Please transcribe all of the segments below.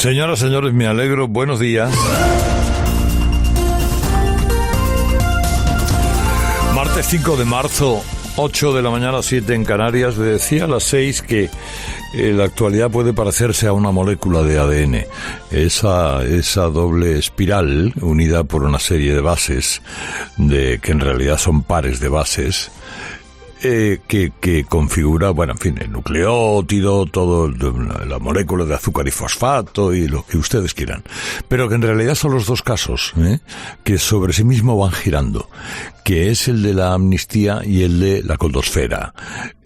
Señoras, señores, me alegro. Buenos días. Martes 5 de marzo, 8 de la mañana, 7 en Canarias. Le decía a las 6 que la actualidad puede parecerse a una molécula de ADN. Esa doble espiral, unida por una serie de bases, que en realidad son pares de bases, que configura, bueno, en fin, el nucleótido, todo la molécula de azúcar y fosfato y lo que ustedes quieran, pero que en realidad son los dos casos que sobre sí mismo van girando, que es el de la amnistía y el de la coldosfera,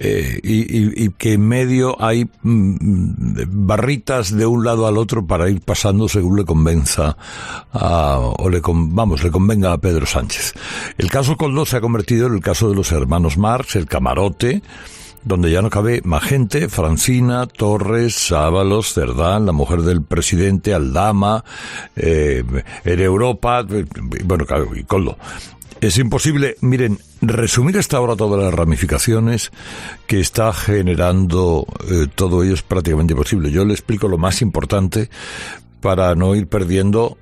y que en medio hay barritas de un lado al otro para ir pasando según le convenza le convenga a Pedro Sánchez. El caso Koldo se ha convertido en el caso de los hermanos Marx, el camarote, donde ya no cabe más gente: Francina, Torres, Ábalos, Cerdán, la mujer del presidente, Aldama, Europa, bueno, y Koldo. Es imposible, miren, resumir hasta ahora todas las ramificaciones que está generando todo ello es prácticamente imposible. Yo le explico lo más importante para no ir perdiendo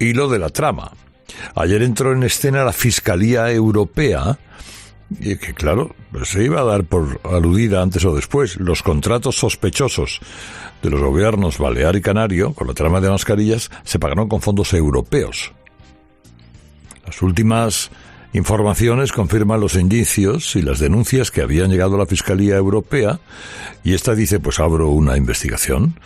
hilo de la trama. Ayer entró en escena la Fiscalía Europea, y que claro, se iba a dar por aludida antes o después. Los contratos sospechosos de los gobiernos balear y canario con la trama de mascarillas se pagaron con fondos europeos. Las últimas informaciones confirman los indicios y las denuncias que habían llegado a la Fiscalía Europea, y esta dice: pues abro una investigación.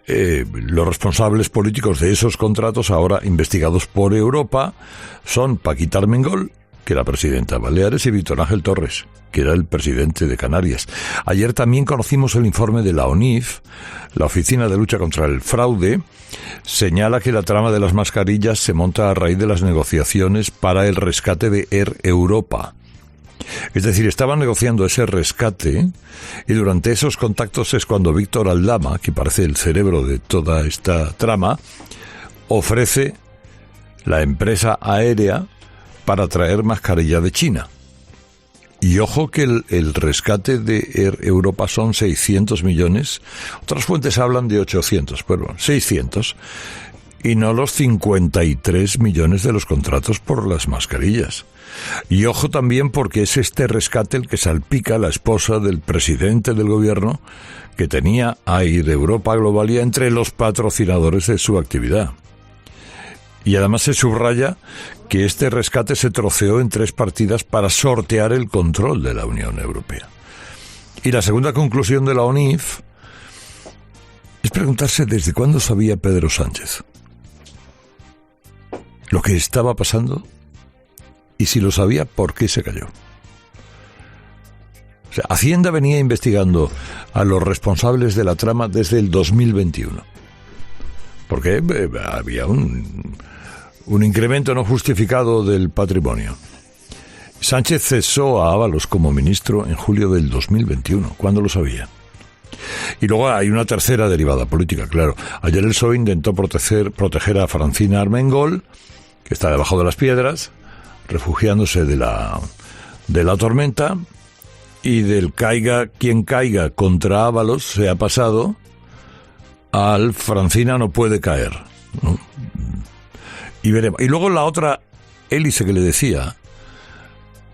Los responsables políticos de esos contratos, ahora investigados por Europa, son Paquita Armengol, que era presidenta de Baleares, y Víctor Ángel Torres, que era el presidente de Canarias. Ayer también conocimos el informe de la ONIF. La Oficina de Lucha contra el Fraude señala que la trama de las mascarillas se monta a raíz de las negociaciones para el rescate de Air Europa. Es decir, estaban negociando ese rescate, y durante esos contactos es cuando Víctor Aldama, que parece el cerebro de toda esta trama, ofrece la empresa aérea para traer mascarilla de China. Y ojo que el rescate de Air Europa son 600 millones. Otras fuentes hablan de 800, pero 600. Y no los 53 millones de los contratos por las mascarillas. Y ojo también porque es este rescate el que salpica a la esposa del presidente del gobierno, que tenía a Air Europa Globalia entre los patrocinadores de su actividad. Y además se subraya que este rescate se troceó en 3 partidas para sortear el control de la Unión Europea. Y la segunda conclusión de la ONIF es preguntarse desde cuándo sabía Pedro Sánchez lo que estaba pasando, y si lo sabía, ¿por qué se cayó? O sea, Hacienda venía investigando a los responsables de la trama desde el 2021, porque había un incremento no justificado del patrimonio. Sánchez cesó a Ábalos como ministro en julio del 2021. ¿Cuándo lo sabía? Y luego hay una tercera derivada política, claro. Ayer el PSOE intentó proteger a Francina Armengol, que está debajo de las piedras, refugiándose de la tormenta, y del caiga quien caiga contra Ábalos se ha pasado al Francina no puede caer, ¿no? Y veremos. Y luego la otra hélice que le decía,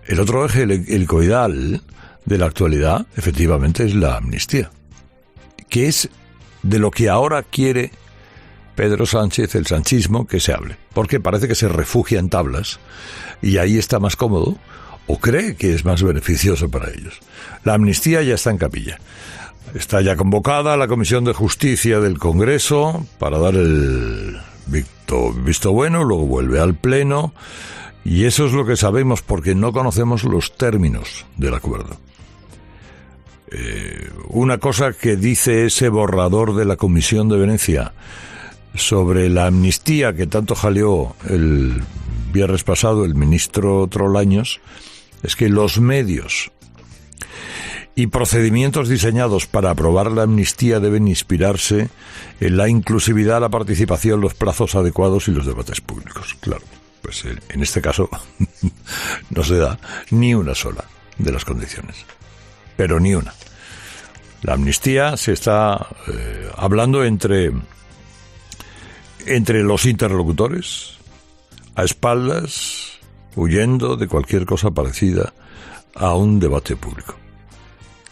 el otro eje helicoidal de la actualidad, efectivamente, es la amnistía, que es de lo que ahora quiere Pedro Sánchez, el sanchismo, que se hable. Porque parece que se refugia en tablas y ahí está más cómodo, o cree que es más beneficioso para ellos. La amnistía ya está en capilla. Está ya convocada la Comisión de Justicia del Congreso para dar el visto bueno, luego vuelve al Pleno, y eso es lo que sabemos porque no conocemos los términos del acuerdo. Una cosa que dice ese borrador de la Comisión de Venecia sobre la amnistía que tanto jaleó el viernes pasado el ministro Trolaños es que los medios y procedimientos diseñados para aprobar la amnistía deben inspirarse en la inclusividad, la participación, los plazos adecuados y los debates públicos. Claro, pues en este caso no se da ni una sola de las condiciones, pero ni una. La amnistía se está hablando entre entre los interlocutores, a espaldas, huyendo de cualquier cosa parecida a un debate público.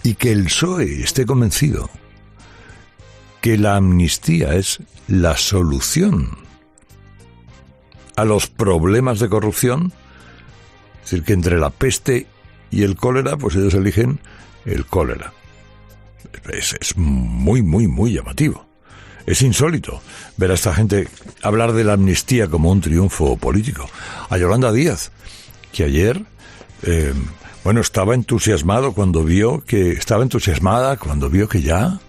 Y que el PSOE esté convencido que la amnistía es la solución a los problemas de corrupción, es decir, que entre la peste y el cólera, pues ellos eligen el cólera. Es muy, muy, muy llamativo. Es insólito ver a esta gente hablar de la amnistía como un triunfo político. A Yolanda Díaz, que ayer, estaba entusiasmada cuando vio que ya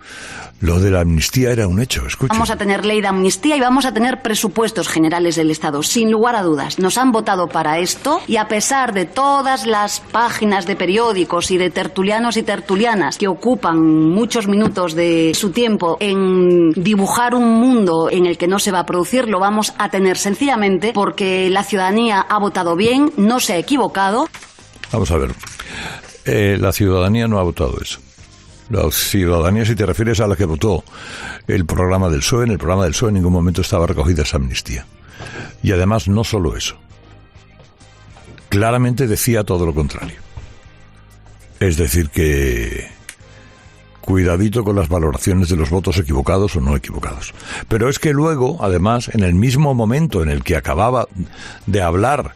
lo de la amnistía era un hecho. Escuchen. Vamos a tener ley de amnistía y vamos a tener presupuestos generales del Estado, sin lugar a dudas. Nos han votado para esto y a pesar de todas las páginas de periódicos y de tertulianos y tertulianas que ocupan muchos minutos de su tiempo en dibujar un mundo en el que no se va a producir, lo vamos a tener sencillamente porque la ciudadanía ha votado bien, no se ha equivocado. Vamos a ver, la ciudadanía no ha votado eso. La ciudadanía, si te refieres a la que votó el programa del PSOE, en el programa del PSOE en ningún momento estaba recogida esa amnistía. Y además, no solo eso. Claramente decía todo lo contrario. Es decir, que cuidadito con las valoraciones de los votos equivocados o no equivocados. Pero es que luego, además, en el mismo momento en el que acababa de hablar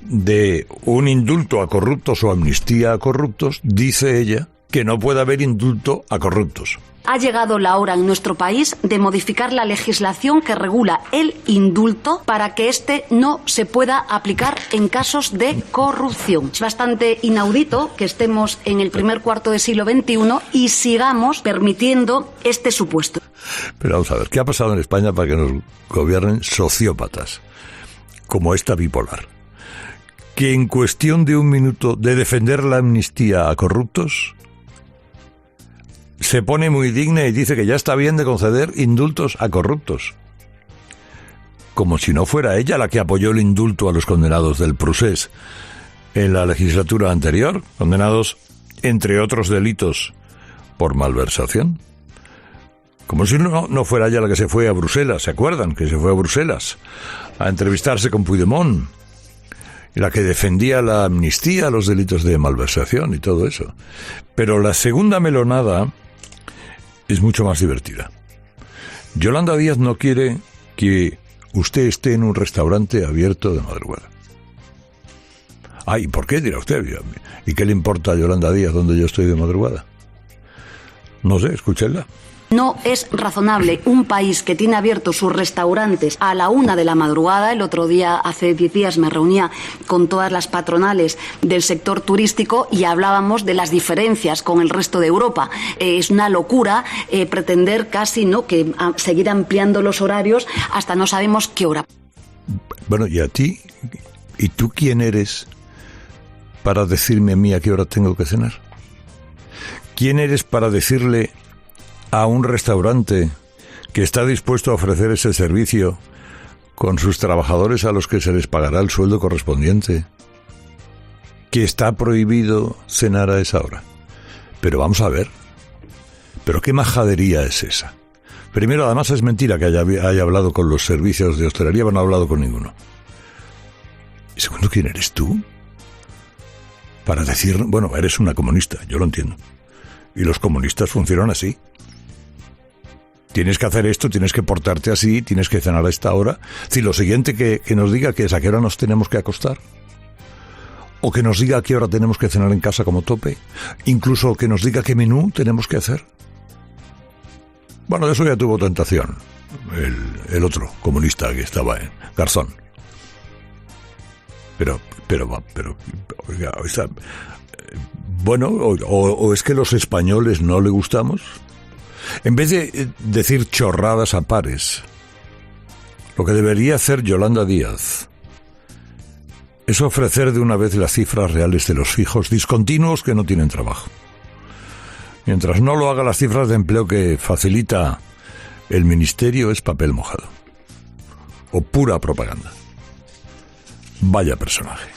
de un indulto a corruptos o amnistía a corruptos, dice ella que no puede haber indulto a corruptos. Ha llegado la hora en nuestro país de modificar la legislación que regula el indulto para que éste no se pueda aplicar en casos de corrupción. Es bastante inaudito que estemos en el primer cuarto del siglo XXI y sigamos permitiendo este supuesto. Pero vamos a ver, ¿qué ha pasado en España para que nos gobiernen sociópatas como esta bipolar? Que en cuestión de un minuto de defender la amnistía a corruptos se pone muy digna y dice que ya está bien de conceder indultos a corruptos. Como si no fuera ella la que apoyó el indulto a los condenados del Procés en la legislatura anterior, condenados, entre otros delitos, por malversación. Como si no fuera ella la que se fue a Bruselas, ¿se acuerdan? Que se fue a Bruselas a entrevistarse con Puigdemont, la que defendía la amnistía a los delitos de malversación y todo eso. Pero la segunda melonada es mucho más divertida. Yolanda Díaz no quiere que usted esté en un restaurante abierto de madrugada. Ay, ¿por qué? Dirá usted. ¿Y qué le importa a Yolanda Díaz donde yo estoy de madrugada? No sé, escúchenla. No es razonable un país que tiene abiertos sus restaurantes a la 1 de la madrugada. El otro día, hace 10 días, me reunía con todas las patronales del sector turístico y hablábamos de las diferencias con el resto de Europa. Es una locura pretender casi que seguir ampliando los horarios hasta no sabemos qué hora. Bueno, ¿y a ti? ¿Y tú quién eres para decirme a mí a qué hora tengo que cenar? ¿Quién eres para decirle a un restaurante que está dispuesto a ofrecer ese servicio con sus trabajadores a los que se les pagará el sueldo correspondiente que está prohibido cenar a esa hora? Pero vamos a ver, ¿pero qué majadería es esa? Primero, además es mentira que haya hablado con los servicios de hostelería, no ha hablado con ninguno. Y segundo, ¿quién eres tú para decir, eres una comunista, yo lo entiendo, y los comunistas funcionan así? Tienes que hacer esto, tienes que portarte así, tienes que cenar a esta hora. Si lo siguiente que nos diga que es a qué hora nos tenemos que acostar, o que nos diga a qué hora tenemos que cenar en casa como tope, incluso que nos diga qué menú tenemos que hacer. Bueno, de eso ya tuvo tentación el otro comunista que estaba en Garzón. Pero oiga, o es que los españoles no le gustamos. En vez de decir chorradas a pares, lo que debería hacer Yolanda Díaz es ofrecer de una vez las cifras reales de los fijos discontinuos que no tienen trabajo. Mientras no lo haga, las cifras de empleo que facilita el ministerio es papel mojado o pura propaganda. Vaya personaje.